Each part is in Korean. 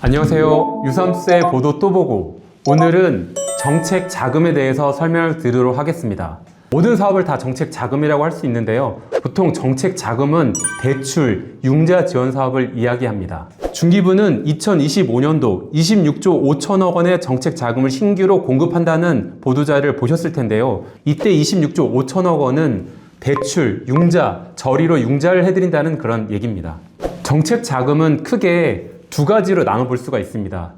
안녕하세요. 유삼수의 보도 또 보고, 오늘은 정책 자금에 대해서 설명을 드리도록 하겠습니다. 모든 사업을 다 정책 자금이라고 할 수 있는데요. 보통 정책 자금은 대출, 융자 지원 사업을 이야기합니다. 중기부는 2025년도 26조 5천억 원의 정책 자금을 신규로 공급한다는 보도자를 보셨을 텐데요. 이때 26조 5천억 원은 대출, 융자, 저리로 융자를 해드린다는 그런 얘기입니다. 정책 자금은 크게 두 가지로 나눠볼 수가 있습니다.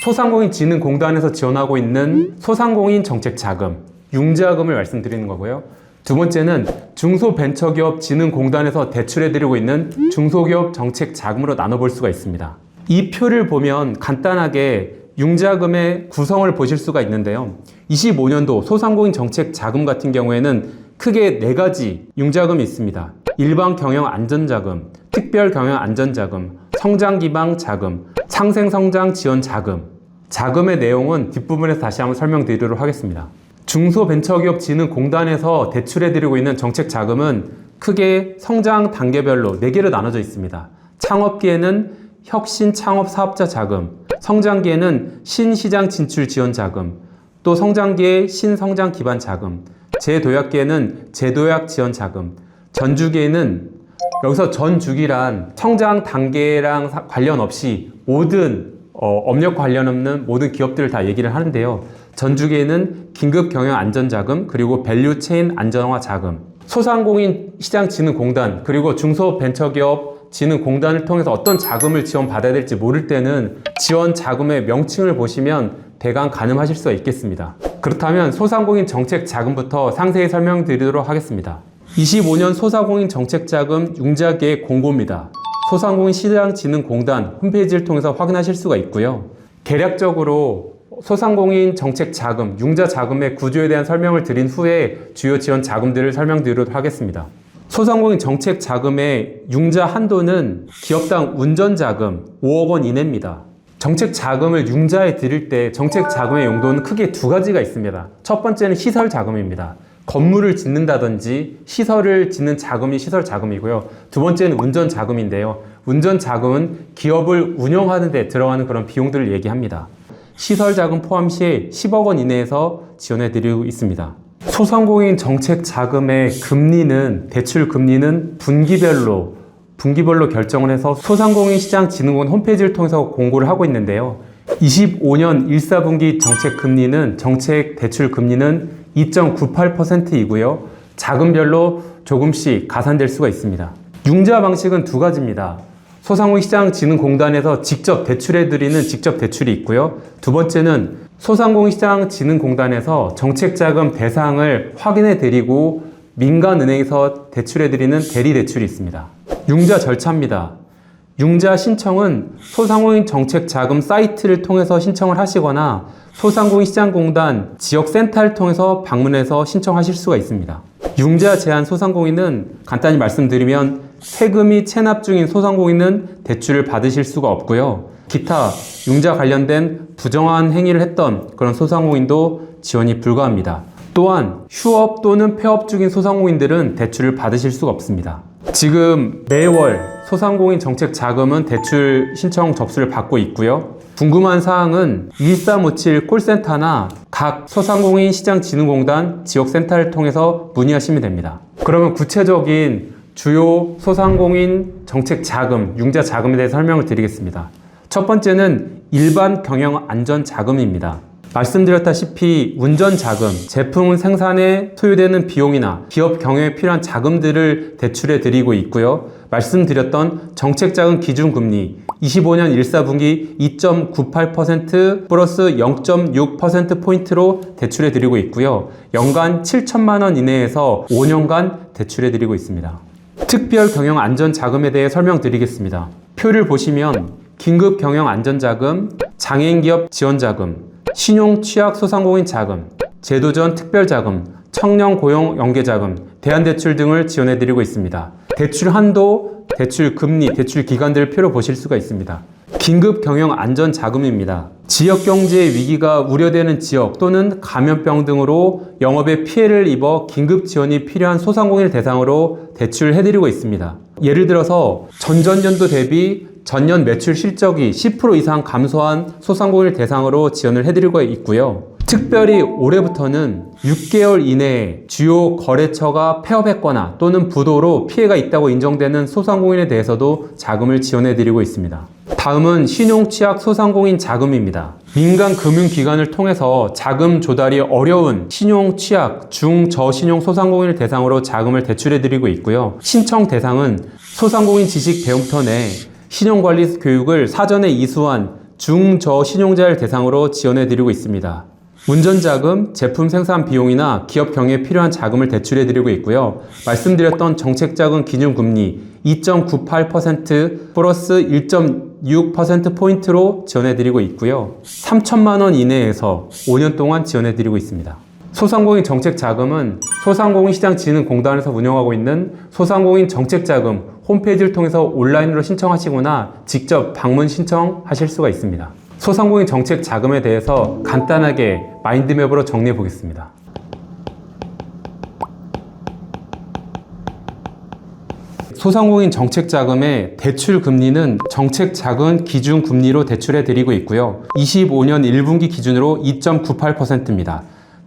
소상공인진흥공단에서 지원하고 있는 소상공인 정책자금, 융자금을 말씀드리는 거고요. 두 번째는 중소벤처기업진흥공단에서 대출해드리고 있는 중소기업 정책자금으로 나눠볼 수가 있습니다. 이 표를 보면 간단하게 융자금의 구성을 보실 수가 있는데요. 25년도 소상공인 정책자금 같은 경우에는 크게 네 가지 융자금이 있습니다. 일반경영안전자금, 특별경영안전자금, 성장기반자금, 상생성장지원자금. 자금의 내용은 뒷부분에서 다시 한번 설명드리도록 하겠습니다. 중소벤처기업진흥공단에서 대출해드리고 있는 정책자금은 크게 성장 단계별로 4개로 나눠져 있습니다. 창업기에는 혁신창업사업자 자금, 성장기에는 신시장 진출 지원 자금, 또 성장기에 신성장기반 자금, 재도약기에는 재도약 지원 자금, 전주기에는 여기서 전주기란 성장 단계랑 관련 없이 모든 업력 관련 없는 모든 기업들을 다 얘기를 하는데요. 전주기에는 긴급경영안전자금, 그리고 밸류체인 안전화 자금, 소상공인 시장진흥공단, 그리고 중소벤처기업 진흥공단을 통해서 어떤 자금을 지원받아야 될지 모를 때는 지원 자금의 명칭을 보시면 대강 가늠하실 수가 있겠습니다. 그렇다면 소상공인 정책자금부터 상세히 설명드리도록 하겠습니다. 25년 소상공인 정책자금 융자계획 공고입니다. 소상공인 시장진흥공단 홈페이지를 통해서 확인하실 수가 있고요. 개략적으로 소상공인 정책자금, 융자자금의 구조에 대한 설명을 드린 후에 주요 지원 자금들을 설명드리도록 하겠습니다. 소상공인 정책자금의 융자 한도는 기업당 운전자금 5억 원 이내입니다. 정책자금을 융자에 드릴 때 정책자금의 용도는 크게 두 가지가 있습니다. 첫 번째는 시설자금입니다. 건물을 짓는다든지 시설을 짓는 자금이 시설자금이고요. 두 번째는 운전자금인데요. 운전자금은 기업을 운영하는 데 들어가는 그런 비용들을 얘기합니다. 시설자금 포함 시에 10억 원 이내에서 지원해드리고 있습니다. 소상공인 정책자금의 금리는, 대출 금리는 분기별로 결정을 해서 소상공인 시장진흥원 홈페이지를 통해서 공고를 하고 있는데요. 25년 1사분기 정책금리는, 정책 대출금리는 2.98%이고요. 자금별로 조금씩 가산될 수가 있습니다. 융자 방식은 두 가지입니다. 소상공인 시장진흥공단에서 직접 대출해드리는 직접 대출이 있고요. 두 번째는 소상공인 시장진흥공단에서 정책자금 대상을 확인해드리고 민간은행에서 대출해드리는 대리대출이 있습니다. 융자 절차입니다. 융자 신청은 소상공인 정책자금 사이트를 통해서 신청을 하시거나 소상공인 시장공단 지역센터를 통해서 방문해서 신청하실 수가 있습니다. 융자 제한 소상공인은 간단히 말씀드리면 세금이 체납 중인 소상공인은 대출을 받으실 수가 없고요. 기타 융자 관련된 부정한 행위를 했던 그런 소상공인도 지원이 불가합니다. 또한 휴업 또는 폐업 중인 소상공인들은 대출을 받으실 수가 없습니다. 지금 매월 소상공인 정책 자금은 대출 신청 접수를 받고 있고요. 궁금한 사항은 1357 콜센터나 각 소상공인 시장진흥공단 지역센터를 통해서 문의하시면 됩니다. 그러면 구체적인 주요 소상공인 정책 자금, 융자 자금에 대해서 설명을 드리겠습니다. 첫 번째는 일반 경영 안전 자금입니다. 말씀드렸다시피 운전자금, 제품 생산에 소요되는 비용이나 기업 경영에 필요한 자금들을 대출해 드리고 있고요. 말씀드렸던 정책자금 기준금리 25년 1사분기 2.98% 플러스 0.6%포인트로 대출해 드리고 있고요. 연간 7천만 원 이내에서 5년간 대출해 드리고 있습니다. 특별경영안전자금에 대해 설명드리겠습니다. 표를 보시면 긴급경영안전자금, 장애인기업 지원자금, 신용취약소상공인 자금, 제도전 특별자금, 청년고용연계자금, 대안대출 등을 지원해드리고 있습니다. 대출 한도, 대출 금리, 대출 기간들을 표로 보실 수가 있습니다. 긴급 경영 안전 자금입니다. 지역 경제의 위기가 우려되는 지역 또는 감염병 등으로 영업에 피해를 입어 긴급 지원이 필요한 소상공인을 대상으로 대출해드리고 있습니다. 예를 들어서 전전년도 대비 전년 매출 실적이 10% 이상 감소한 소상공인을 대상으로 지원을 해드리고 있고요. 특별히 올해부터는 6개월 이내에 주요 거래처가 폐업했거나 또는 부도로 피해가 있다고 인정되는 소상공인에 대해서도 자금을 지원해드리고 있습니다. 다음은 신용취약 소상공인 자금입니다. 민간 금융기관을 통해서 자금 조달이 어려운 신용취약 중저신용 소상공인을 대상으로 자금을 대출해드리고 있고요. 신청 대상은 소상공인 지식 배움터 내 신용관리 교육을 사전에 이수한 중저신용자를 대상으로 지원해드리고 있습니다. 운전자금, 제품 생산 비용이나 기업 경영에 필요한 자금을 대출해드리고 있고요. 말씀드렸던 정책자금 기준금리 2.98% 플러스 1.6%포인트로 지원해드리고 있고요. 3천만 원 이내에서 5년 동안 지원해드리고 있습니다. 소상공인 정책자금은 소상공인시장진흥공단에서 운영하고 있는 소상공인 정책자금 홈페이지를 통해서 온라인으로 신청하시거나 직접 방문 신청하실 수가 있습니다. 소상공인 정책 자금에 대해서 간단하게 마인드맵으로 정리해 보겠습니다. 소상공인 정책 자금의 대출 금리는 정책 자금 기준 금리로 대출해 드리고 있고요. 25년 1분기 기준으로 2.98%입니다.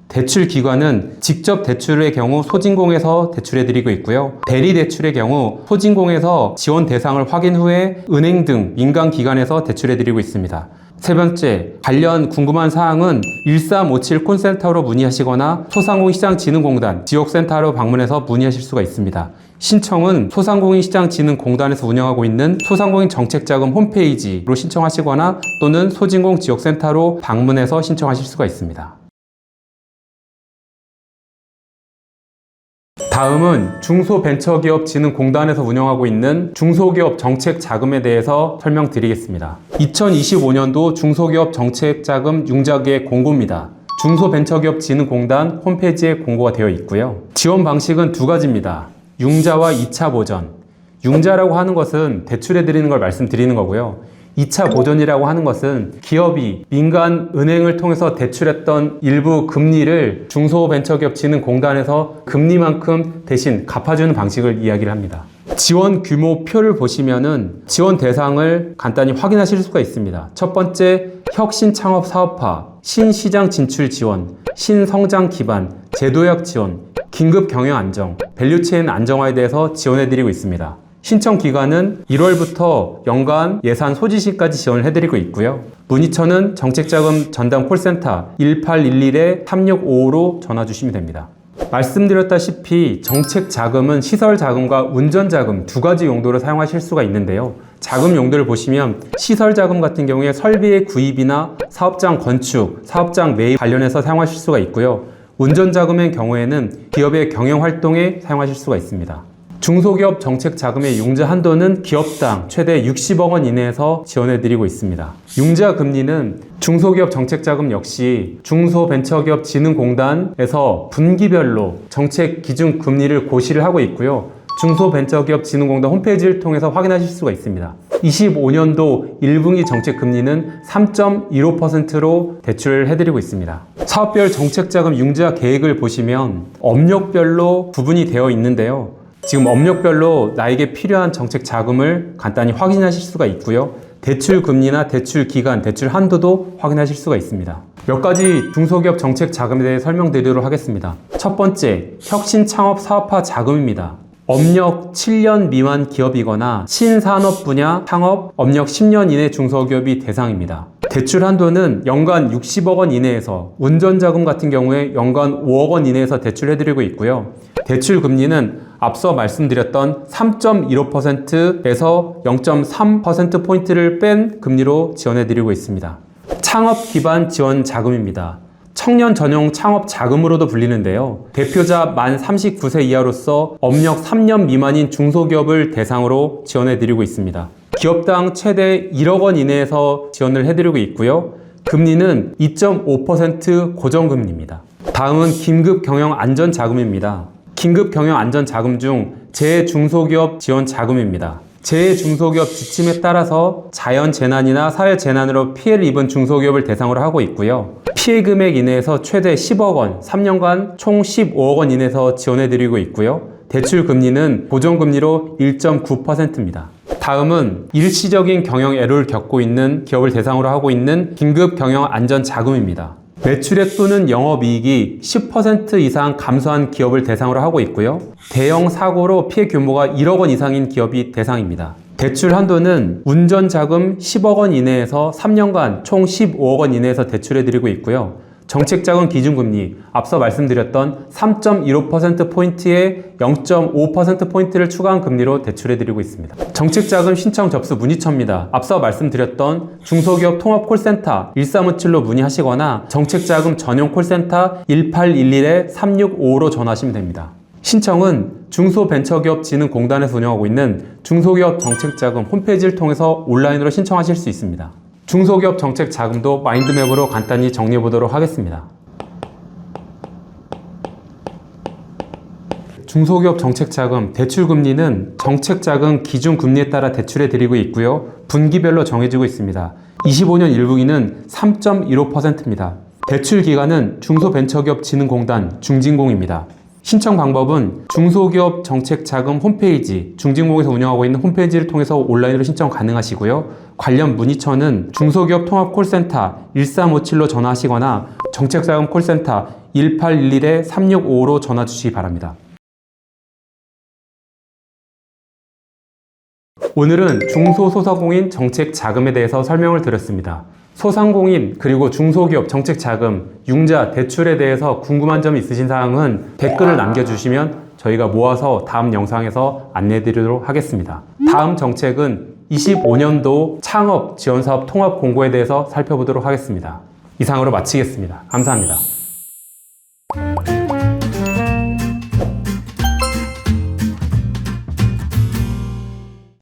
대출 기관은 직접 대출의 경우 소진공에서 대출해 드리고 있고요. 대리 대출의 경우 소진공에서 지원 대상을 확인 후에 은행 등 민간 기관에서 대출해 드리고 있습니다. 세 번째, 관련 궁금한 사항은 1357 콜센터로 문의하시거나 소상공인시장진흥공단 지역센터로 방문해서 문의하실 수가 있습니다. 신청은 소상공인시장진흥공단에서 운영하고 있는 소상공인 정책자금 홈페이지로 신청하시거나 또는 소진공 지역센터로 방문해서 신청하실 수가 있습니다. 다음은 중소벤처기업진흥공단에서 운영하고 있는 중소기업 정책자금에 대해서 설명드리겠습니다. 2025년도 중소기업 정책자금 융자계획 공고입니다. 중소벤처기업진흥공단 홈페이지에 공고가 되어 있고요. 지원 방식은 두 가지입니다. 융자와 2차 보전. 융자라고 하는 것은 대출해드리는 걸 말씀드리는 거고요. 2차 보전이라고 하는 것은 기업이 민간 은행을 통해서 대출했던 일부 금리를 중소벤처기업진흥공단에서 금리만큼 대신 갚아주는 방식을 이야기를 합니다. 지원 규모표를 보시면은 지원 대상을 간단히 확인하실 수가 있습니다. 첫 번째, 혁신 창업 사업화, 신시장 진출 지원, 신성장 기반, 제도약 지원, 긴급 경영 안정, 밸류체인 안정화에 대해서 지원해드리고 있습니다. 신청 기간은 1월부터 연간 예산 소지시까지 지원을 해드리고 있고요. 문의처는 정책자금 전담 콜센터 1811-3655로 전화 주시면 됩니다. 말씀드렸다시피 정책자금은 시설자금과 운전자금 두 가지 용도로 사용하실 수가 있는데요. 자금 용도를 보시면 시설자금 같은 경우에 설비의 구입이나 사업장 건축, 사업장 매입 관련해서 사용하실 수가 있고요. 운전자금의 경우에는 기업의 경영활동에 사용하실 수가 있습니다. 중소기업 정책자금의 융자 한도는 기업당 최대 60억 원 이내에서 지원해드리고 있습니다. 융자 금리는 중소기업 정책자금 역시 중소벤처기업진흥공단에서 분기별로 정책 기준 금리를 고시를 하고 있고요. 중소벤처기업진흥공단 홈페이지를 통해서 확인하실 수가 있습니다. 25년도 1분기 정책 금리는 3.15%로 대출을 해드리고 있습니다. 사업별 정책자금 융자 계획을 보시면 업력별로 구분이 되어 있는데요. 지금 업력별로 나에게 필요한 정책 자금을 간단히 확인하실 수가 있고요. 대출 금리나 대출 기간, 대출 한도도 확인하실 수가 있습니다. 몇 가지 중소기업 정책 자금에 대해 설명드리도록 하겠습니다. 첫 번째, 혁신 창업 사업화 자금입니다. 업력 7년 미만 기업이거나 신산업 분야 창업 업력 10년 이내 중소기업이 대상입니다. 대출 한도는 연간 60억 원 이내에서 운전자금 같은 경우에 연간 5억 원 이내에서 대출해드리고 있고요. 대출 금리는 앞서 말씀드렸던 3.15%에서 0.3%포인트를 뺀 금리로 지원해드리고 있습니다. 창업 기반 지원 자금입니다. 청년 전용 창업 자금으로도 불리는데요. 대표자 만 39세 이하로서 업력 3년 미만인 중소기업을 대상으로 지원해드리고 있습니다. 기업당 최대 1억 원 이내에서 지원을 해드리고 있고요. 금리는 2.5% 고정금리입니다. 다음은 긴급 경영 안전 자금입니다. 긴급 경영 안전 자금 중 제중소기업 지원 자금입니다. 재중소기업 지침에 따라서 자연재난이나 사회재난으로 피해를 입은 중소기업을 대상으로 하고 있고요. 피해 금액 이내에서 최대 10억 원, 3년간 총 15억 원 이내에서 지원해드리고 있고요. 대출 금리는 고정금리로 1.9%입니다. 다음은 일시적인 경영 애로를 겪고 있는 기업을 대상으로 하고 있는 긴급 경영 안전 자금입니다. 매출액 또는 영업이익이 10% 이상 감소한 기업을 대상으로 하고 있고요. 대형 사고로 피해 규모가 1억 원 이상인 기업이 대상입니다. 대출 한도는 운전자금 10억 원 이내에서 3년간 총 15억 원 이내에서 대출해드리고 있고요. 정책자금 기준금리, 앞서 말씀드렸던 3.15%포인트에 0.5%포인트를 추가한 금리로 대출해드리고 있습니다. 정책자금 신청 접수 문의처입니다. 앞서 말씀드렸던 중소기업 통합콜센터 1357로 문의하시거나 정책자금 전용 콜센터 1811-3655로 전화하시면 됩니다. 신청은 중소벤처기업진흥공단에서 운영하고 있는 중소기업 정책자금 홈페이지를 통해서 온라인으로 신청하실 수 있습니다. 중소기업 정책 자금도 마인드맵으로 간단히 정리해 보도록 하겠습니다. 중소기업 정책 자금 대출 금리는 정책 자금 기준 금리에 따라 대출해 드리고 있고요. 분기별로 정해지고 있습니다. 25년 1분기는 3.15%입니다. 대출 기간은 중소벤처기업진흥공단 중진공입니다. 신청 방법은 중소기업 정책자금 홈페이지, 중진공에서 운영하고 있는 홈페이지를 통해서 온라인으로 신청 가능하시고요. 관련 문의처는 중소기업 통합콜센터 1357로 전화하시거나 정책자금 콜센터 1811-3655로 전화 주시기 바랍니다. 오늘은 중소소상공인 정책자금에 대해서 설명을 드렸습니다. 소상공인 그리고 중소기업 정책자금, 융자, 대출에 대해서 궁금한 점이 있으신 사항은 댓글을 남겨주시면 저희가 모아서 다음 영상에서 안내드리도록 하겠습니다. 다음 정책은 25년도 창업 지원사업 통합 공고에 대해서 살펴보도록 하겠습니다. 이상으로 마치겠습니다. 감사합니다.